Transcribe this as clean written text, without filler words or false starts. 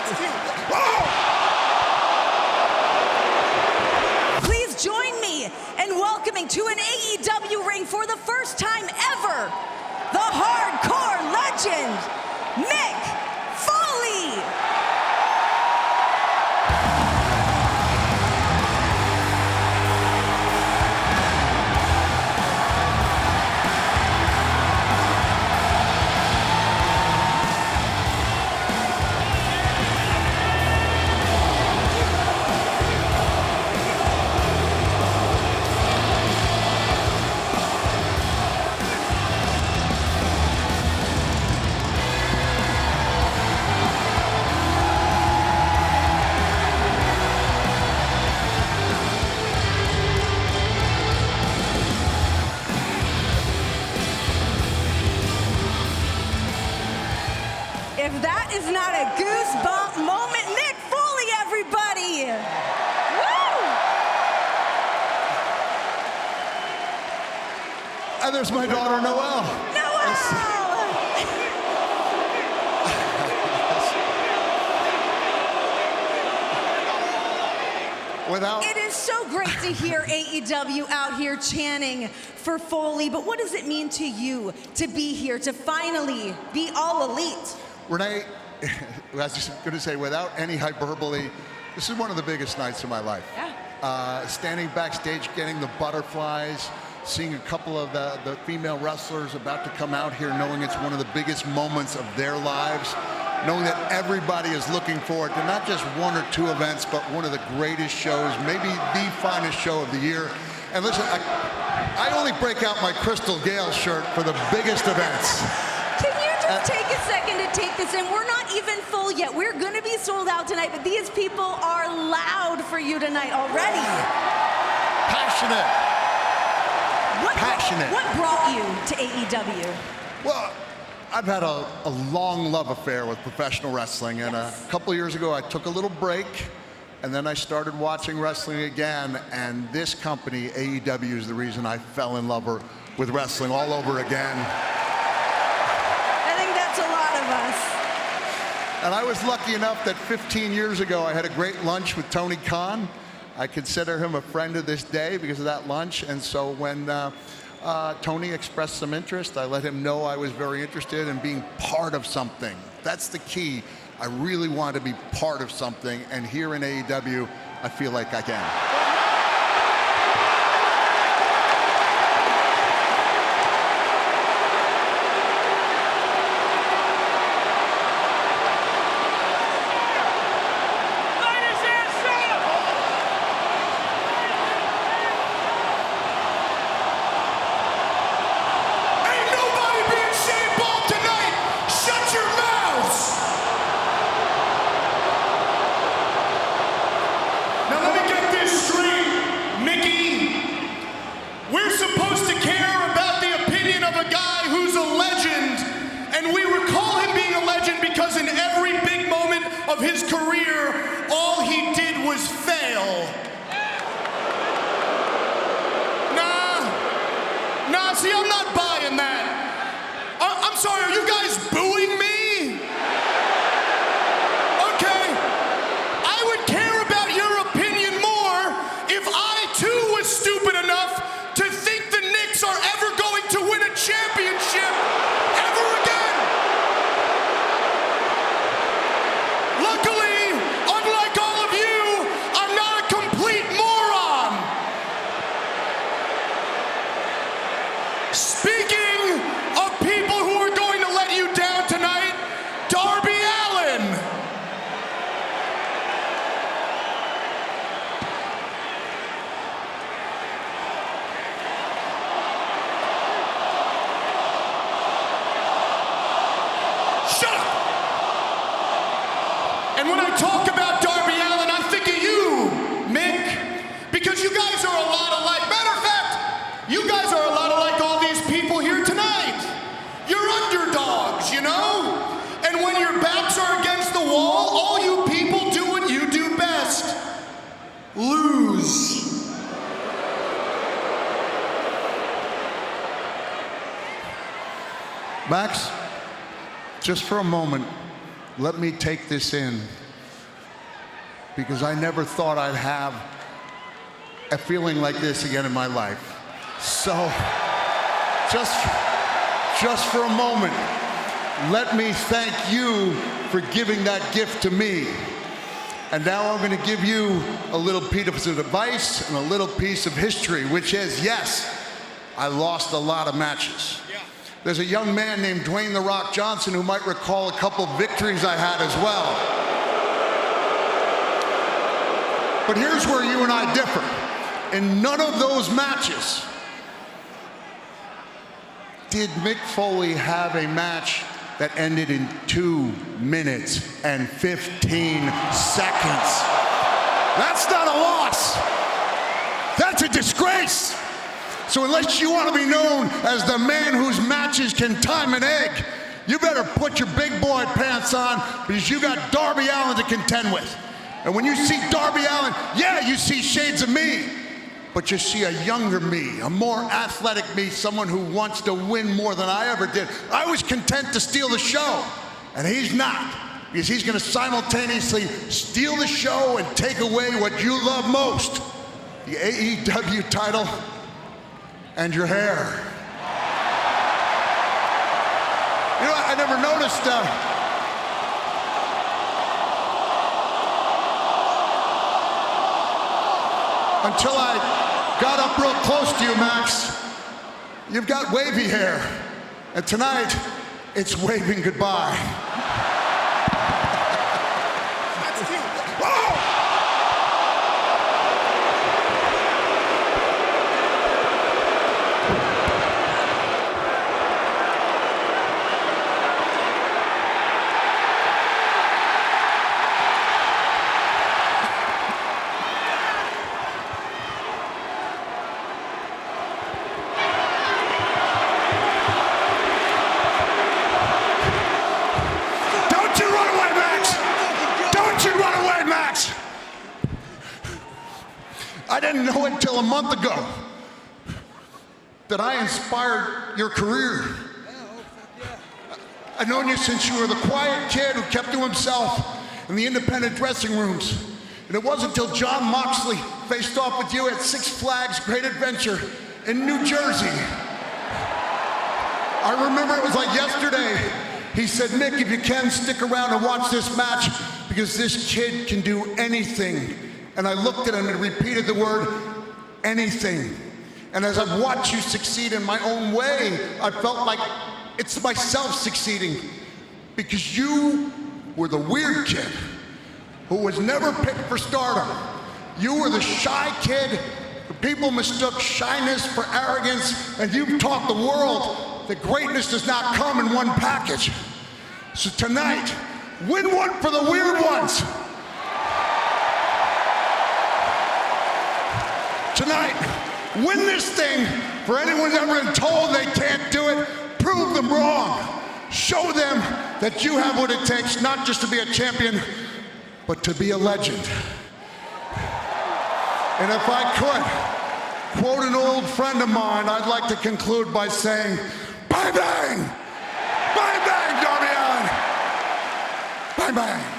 That's cute. Please join me in welcoming to an AEW ring for the first time ever, the hardcore legend, Mick Foley. If that is not a goosebump moment, Mick Foley, everybody! Woo! And there's my daughter, Noelle. It is so great to hear AEW out here chanting for Foley, but what does it mean to you to be here, to finally be all elite? Renee, I was just going to say, without any hyperbole, this is one of the biggest nights of my life. Yeah. Standing backstage, getting the butterflies, seeing a couple of the female wrestlers about to come out here, knowing it's one of the biggest moments of their lives, knowing that everybody is looking forward to not just one or two events, but one of the greatest shows, maybe the finest show of the year. And listen, I only break out my Crystal Gale shirt for the biggest events. Can you just take a second to take this in? We're not even full yet. We're going to be sold out tonight, but these people are loud for you tonight already. Passionate. Passionate. What brought you to AEW? Well, I've had a long love affair with professional wrestling, and a couple years ago I took a little break, and then I started watching wrestling again, and this company, AEW, is the reason I fell in love with wrestling all over again. I think that's a lot of us. And I was lucky enough that 15 years ago I had a great lunch with Tony Khan. I consider him a friend to this day because of that lunch, and so when Tony expressed some interest, I let him know I was very interested in being part of something. That's the key. I really want to be part of something, and here in AEW, I feel like I can. Of his career, all he did was fail. Nah, see, I'm not buying that. I'm sorry, are you guys booing me? Okay, I would care about your opinion more if I too was stupid enough to think the Knicks are ever going to win a championship ever again. Luckily, unlike all of you, I'm not a complete moron. Speaking of people who are going to let you down tonight, Darby Allin. Shut up! And when I talk about Darby Allin, I think of you, Mick, because you guys are a lot alike. Matter of fact, you guys are a lot alike all these people here tonight. You're underdogs, you know? And when your backs are against the wall, all you people do what you do best. Lose. Max, just for a moment, let me take this in. because I never thought I'd have a feeling like this again in my life. So, just for a moment, let me thank you for giving that gift to me. And now I'm going to give you a little piece of advice and a little piece of history, which is, yes, I lost a lot of matches. There's a young man named Dwayne "The Rock" Johnson who might recall a couple victories I had as well. But here's where you and I differ. In none of those matches did Mick Foley have a match that ended in 2 minutes and 15 seconds. That's not a loss. That's a disgrace. So unless you want to be known as the man whose matches can time an egg, you better put your big boy pants on, because you got Darby Allin to contend with. And when you see Darby Allin, yeah, you see shades of me, but you see a younger me, a more athletic me, someone who wants to win more than I ever did. I was content to steal the show, and he's not, because he's going to simultaneously steal the show and take away what you love most, the AEW title and your hair. You know, I never noticed, until I got up real close to you, Max. You've got wavy hair, and tonight, it's waving goodbye. That's cute. Whoa! I didn't know until a month ago that I inspired your career. I've known you since you were the quiet kid who kept to himself in the independent dressing rooms. And it wasn't until John Moxley faced off with you at Six Flags Great Adventure in New Jersey. I remember it was like yesterday. He said, "Mick, if you can, stick around and watch this match, because this kid can do anything." And I looked at him and repeated the word, anything. And as I've watched you succeed in my own way, I felt like it's myself succeeding, because you were the weird kid who was never picked for stardom. You were the shy kid who people mistook shyness for arrogance, and you've taught the world that greatness does not come in one package. So tonight, win one for the weird ones. Tonight, win this thing for anyone who's ever been told they can't do it. Prove them wrong. Show them that you have what it takes, not just to be a champion, but to be a legend. And if I could quote an old friend of mine, I'd like to conclude by saying, bang, bang! Bang, bang, Darby Allin! Bang, bang!